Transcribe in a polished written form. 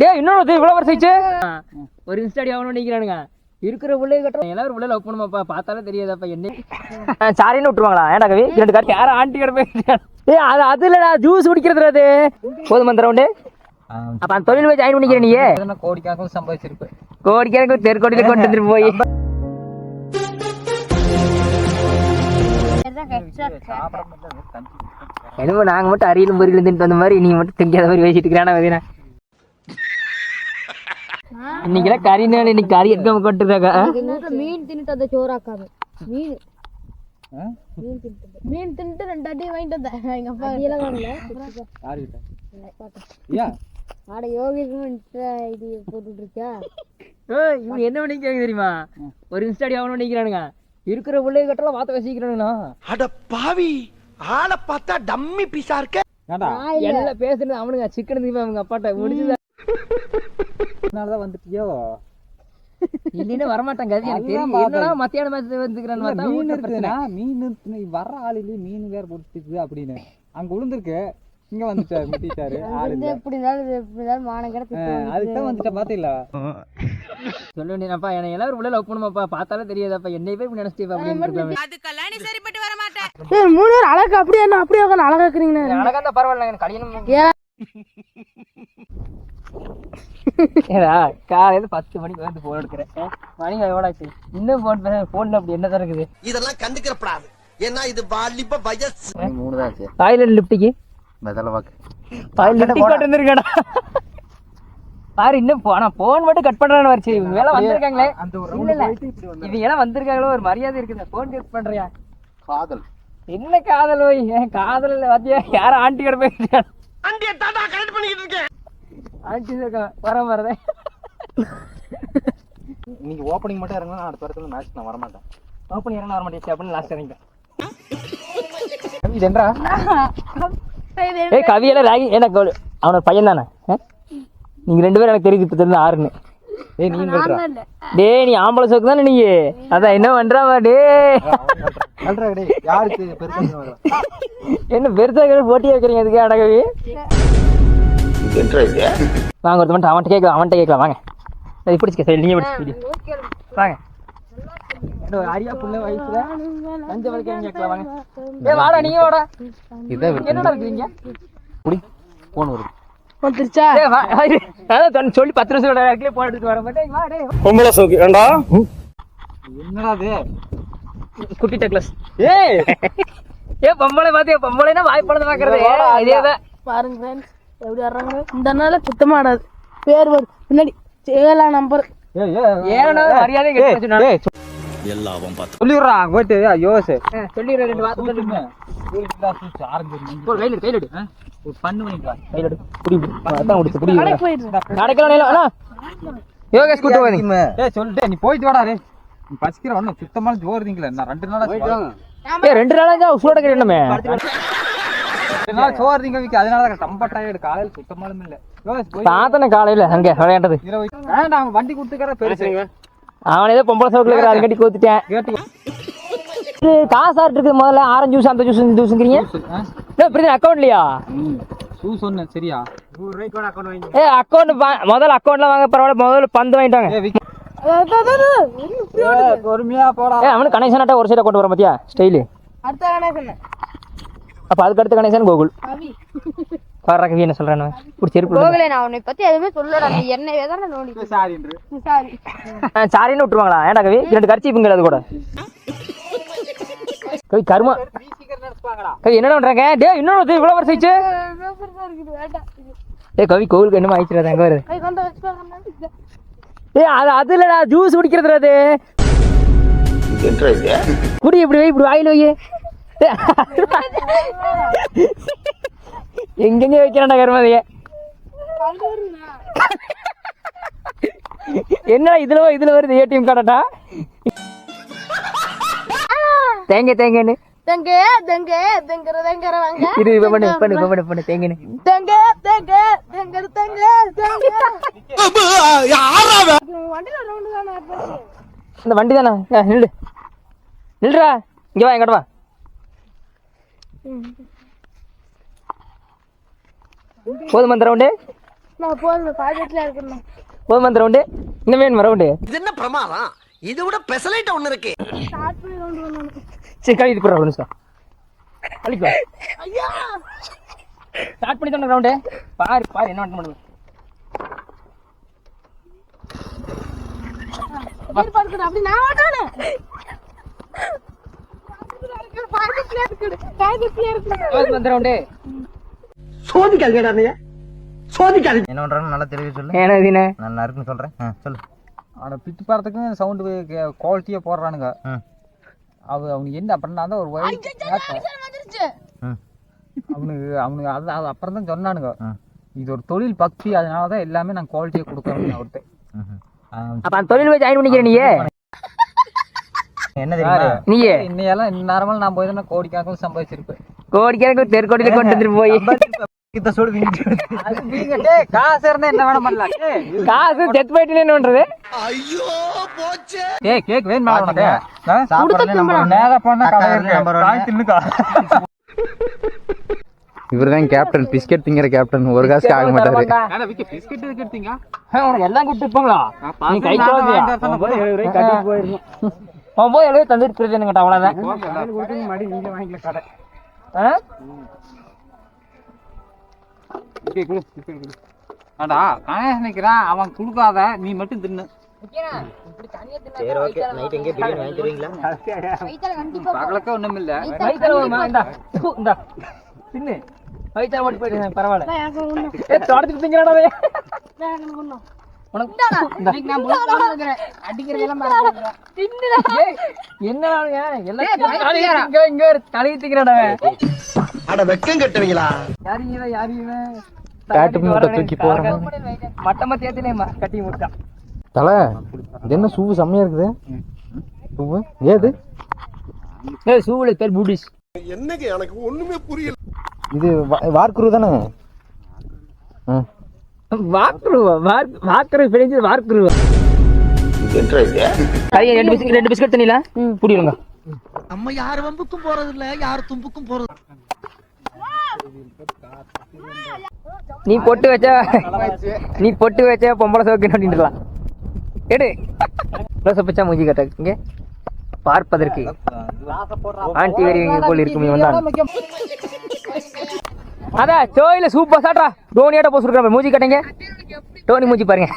டேய் இன்னொரு இவ்வளவு வருஷம் ஆயிச்சு ஒரு இன்ஸ்டாடி ஆகணும்னு நினைக்கிறானுங்க இருக்கிற உள்ளே கட்டுறோம் எல்லாரும் உள்ள லவ் பண்ணுமாப்பா பார்த்தாலே தெரியாதப்பா என்ன சாரின்னு விட்டுருவாங்களா ஏன்டா கவி ரெண்டு காட்டு யாரும் ஆண்டி கிட்ட போய் ஏய் அது இல்லடா ஜூஸ் குடிக்கிறது அது போதும் அந்த ரவுண்டு அப்ப அந்த தொழில் போய் ஜாயின் பண்ணிக்கிறேன் நீயே கோடிக்கணக்கில் சம்பாதிச்சிருப்பேன் கோடிக்கணக்கில் தெருக்கோடியில கொண்டு வந்துட்டு போய் என்னமோ நாங்க மட்டும் அரியலும் பொரியலும் தின்ட்டு வந்த மாதிரி நீங்க மட்டும் திங்காத மாதிரி பேசிட்டு இருக்கிறானா இன்னைக்கு கறி நாள் இன்னைக்கு கறி எடுக்காம கொட்டுறாங்க மீன் தின்னுட்டு அந்த சோறாக்காது மீன் மீன் தின்னுட்டு 2 அடி வாங்கிட்டு வந்தேன் எங்க அப்பா எல்லாம் வாங்கல ஆட யோகேஷ் இது போட்டுட்டு இருக்கா இவன் என்ன பண்ணிக்க தெரியுமா ஒரு இன்ஸ்டாடி ஆகணும்னு நினைக்கிறானுங்க இருக்கிற பிள்ளைய கட்டலாம் வாத்த வசிக்கிறானுங்கண்ணா அட பாவி ஆளை பார்த்தா டம்மி பீஸா இருக்க எல்லாம் பேசுறது அவனுங்க சிக்கன் அவங்க அப்பாட்ட முடிச்சுதான் வந்துட்டியோ இல்லைன்னு வரமாட்டாங்க மத்தியானம் வந்துக்கிறான் மீன் வர ஆள் இல்லையே மீன் வேற போட்டுருக்கு அப்படின்னு அங்க விழுந்திருக்கு இங்க வந்துட்டாரு முட்டிட்டாரு அதுக்குதான் வந்துட்டேன் பாத்தீங்களா சொல்ல வேண்டியப்பா என்ன எல்லாரும் உள்ள லவ் பண்ணுமாப்பா பார்த்தாலே தெரியாதப்பா என்னை போய் நினைச்சிட்டேப்பா அப்படின்னு 3 பேர் அழகா அப்படியே அப்படியே அழகா இருக்கிறீங்க அழகா இருந்தா பரவாயில்ல கல்யாணம் ஏடா காலையில 10 மணிக்கு வந்து போன் எடுக்கிறேன் மணி எவ்வளோச்சு இன்னும் போன்ல அப்படி என்ன தான் இருக்குது இதெல்லாம் கண்டுக்கிறப்படாது ஏன்னா இது வாலிப வயசு 3 தான் ஆச்சு டாய்லெட் லிப்டிக்கு பாரு இன்னும் போன் மட்டும் கட் பண்றான்னு வச்சு இவங்க எல்லாம் வந்திருக்காங்களே இவங்க எல்லாம் வந்திருக்காங்களோ ஒரு மரியாதை இருக்குது போன் கட் பண்றியா காதல் என்ன காதல் போய் காதல் வாத்தியா யாரும் ஆண்டி கிட்ட போய் ஆண்டி வர வரதே இன்னைக்கு ஓப்பனிங் மட்டும் இறங்கணும் அடுத்த வாரத்துல மேட்ச் நான் வரமாட்டேன் ஓப்பனிங் இறங்க வர மாட்டேன் அப்படின்னு லாஸ்ட் இறங்கிட்டேன் ஏய் கவியெல்லாம் ராகி எனக்கு அவனோட பையன் தானே நீங்க 2 பேரும் எனக்கு தெரியுது இப்ப தெரிஞ்ச 6ன்னு டேய் நீ ஆம்பளை சோக்கு தானே நீ அதான் என்ன பண்றாவா டே என்ன பெருசா போட்டியா வைக்கிறீங்க அதுக்கு அடகவி வாங்க ஒருத்த மட்டும் அவன்கிட்ட கேட்கலாம் வாங்க பிடிச்சிக்க சரி நீங்க பிடிச்சி வாங்க அரியா புள்ள வயசுல கஞ்ச வரைக்கும் கேட்கலாம் வாங்க ஏ வாடா நீங்க வாடா என்னடா இருக்கீங்க குடி போன் வருது வந்துருச்சா அதான் சொல்லி 10 நிமிஷம் போட்டுட்டு வர மாட்டேன் பொம்பளை சோக்கு ஏண்டா என்னடா அது குட்டி டக்ளஸ் ஏ பொம்பளை பாத்தியா பொம்பளைனா வாய்ப்படத்தை பாக்குறது இதேதான் பாருங்க ஃப்ரெண்ட்ஸ் எப்படி வர்றாங்க இந்த நாள சுத்தமா ஆடாது பேர் வரும் பின்னாடி 7 நம்பர் ஏறனா மரியாதை கேட்டு எல்லாவும் பார்த்து சொல்லிடுறா போயிட்டு யோஸ் சொல்லிடுறேன் 2 வார்த்தை சொல்லுங்க கையில ஒரு பண்ணு பண்ணிக்கலாம் கையில குடி அதான் குடிச்சு குடி நடக்கலாம் யோகேஷ் கூட்டு வந்து சொல்லிட்டு நீ போயிட்டு வாடா ரே நீ பசிக்கிற ஒன்றும் சுத்தமான ஜோறு திங்கல நான் 2 நாளா ஏ 2 நாளா உசுரோட கேட்டமே 2 நாள் சோறு திங்க வைக்க அதனால ரொம்ப டயர்டு காலையில சுத்தமாலும் இல்ல தாத்தனை காலையில அங்க விளையாண்டது வேண்டாம் வண்டி கொடுத்துக்கிற பெருசு அவன் ஏதோ பொம்பளை சோக்குல இருக்கிற அது கட்டி கோத்துட்டேன் காசு இருக்கு முதல்ல ஆரஞ்சு ஜூஸ் அந்த ஜூஸ்ங்கிறீங்க அக்கௌண்ட்லயா ஜூஸ் ஒண்ணு சரியா ஏ அக்கௌண்ட் முதல்ல அக்கௌண்ட்ல வாங்க பரவாயில்ல முதல்ல பந்து வாங்கிட்டாங்க பொறுமையா போடா அவனு கணேசன் ஒரு சைட கொண்டு வர பாத்தியா ஸ்டைலு அடுத்த கணேசன் அப்ப அதுக்கு அடுத்த கணேசன் கோகுல் பாரகவி என்ன சொல்றானே புடி செருப்பு கோகுலே நான் உன்னை பத்தி எதுவுமே சொல்லடா நீ என்னவே தான நோடி சாரி சாரின்னு விட்டுருவாங்களா ஏன்டா கவி 2 கர்ச்சீப்புங்க அது கூட கவி கர்மா கவி என்னடா பண்றாங்க டேய் இன்னொரு இவ்வளவு வருஷம் ஆயிச்சு டேய் கவி கோகுலுக்கு என்னமா ஆயிச்சுடா அங்க வருது ஏய் அது இல்லடா ஜூஸ் குடிக்கிறது அது குடி இப்படி வாயில வை எங்கெங்க வைக்கிறான்டா கருமாதைய என்ன இதுல வருது ஏடிஎம் கார்டா தேங்கன்னு பண்ணு தேங்கன்னு இந்த வண்டி தானே நில்றா இங்க வா எங்கட வா போதும் அந்த ரவுண்டு நான் போதும் பாக்கெட்ல இருக்கணும். போதும் அந்த ரவுண்டு இன்னும் வேணுமா ரவுண்டு? இது என்ன பிரமாதம்? இதை விட பெசலைட் ஒண்ணு இருக்கு. ஸ்டார்ட் பண்ணி கொண்டு வரணும். சரி கழுவி போடுற ஒரு நிமிஷம் அழிப்பா ஐயா ஸ்டார்ட் பண்ணி தானே ரவுண்டு. பாரு பாரு என்ன பண்ணுது. பார்க்கணும் அப்படி நான் வாட்டானே. பாக்கெட்ல இருக்கு. அந்த ரவுண்டு சோதிக்காதீங்கடா நீ. சோதிக்காதீங்க. என்ன பண்றான்னு நல்லா தெளிவு சொல்லு. ஏன்னா இதுன்னு நல்லா இருக்குன்னு சொல்றேன். சொல்லு. ஆனா பிட்டு படத்துக்கும் சவுண்டு குவாலிட்டியா போடுறானுங்க. அவனுக்கு என்ன அப்படின்னா தான் ஒரு வயசு வந்துருச்சு. அவனுக்கு அது அப்புறம் தான் சொன்னானுங்க இது ஒரு தொழில் பக்தி, அதனாலதான் எல்லாமே நான் குவாலிட்டியா கொடுக்கறேன் அவர்கிட்ட. அப்ப அந்த தொழில் போய் ஜாயின் பண்ணிக்கிற நீயே என்ன தெரியுமா நீயே இன்னையெல்லாம் இந்நேரமா நான் போய் தான் கோடிக்கணக்கில் சம்பாதிச்சிருப்பேன். கோடிக்கணக்கு தெருக்கோடியில கொண்டு வந்துட்டு போய் இத சொல்லு. அது நீங்க டேய் காசு இருந்தா என்ன வேணும் பண்ணலாம். காசு செத் போயிட்டு என்ன பண்றது? ஐயோ போச்சே. ஏய் கேக் வேணுமா உனக்கு? சாப்பிடுறதுல நம்ம நேரா போனா கடை இருக்கு. நம்பர் காய் தின்னுக்கா. இவர்தான் கேப்டன், பிஸ்கெட் திங்கிற கேப்டன். ஒரு காசுக்கு ஆக மாட்டாரு. ஏன்னா விக்கி பிஸ்கட் எடுத்தீங்க. உனக்கு எல்லாம் கொடுத்து இருப்பாங்களா? நீ கை கட்டிட்டு போயிருந்தோம். போய் எழுதி தந்துட்டு போயிருந்தேன் அவ்வளவுதான். மாடி நீங்க வாங்கிக்கல கடை. ஆடா காயஸ் நிக்கிறான், அவன் குடுக்காத, நீ மட்டும் தின்னு. சரி ஓகே. நைட் எங்க பிரியாணி வாங்கி தருவீங்களா? பகலக்க ஒண்ணும் இல்ல. தின்னு வயிற்று ஓட்டு போயிட்டு பரவாயில்ல. எனக்கு ஒண்ணு. தோட்டத்துக்கு திங்கிறாடா எனக்கு ஒண்ணு. உனக்கு என்ன இங்க ஒரு தலையை திங்கிறாடா. அட வெக்கம் கட்டுவீங்களா? பேட்டு மூட்டை தூக்கி போறாங்க. மட்டமா தேத்தினேம்மா கட்டி முடிச்சான். தலை இது என்ன சூவு செம்மையா இருக்குது. சூவு ஏது சூவுல பேர் பூடிஸ். என்னங்க எனக்கு ஒண்ணுமே புரியல. இது வார்க்குரு தானே? ரெண்டு பிஸ்கட் தண்ணில புடிடுங்க. நம்ம யார் வம்புக்கும் போறது இல்ல, யார் தும்புக்கும் போறது. நீ பொட்டு வச்ச பொம்பளை சோக்கு அப்படின்ட்டுலாம் எடு பச்சா மூஞ்சி கட்ட இங்க பார்ப்பதற்கு ஆண்டி வெறியவங்க போல் இருக்கும். வந்தான் அதான் சோயில சூப்பர் சாட்டா டோனியாட்ட போஸ் இருக்கிற மூஞ்சி கட்டங்க. டோனி மூஞ்சி பாருங்க.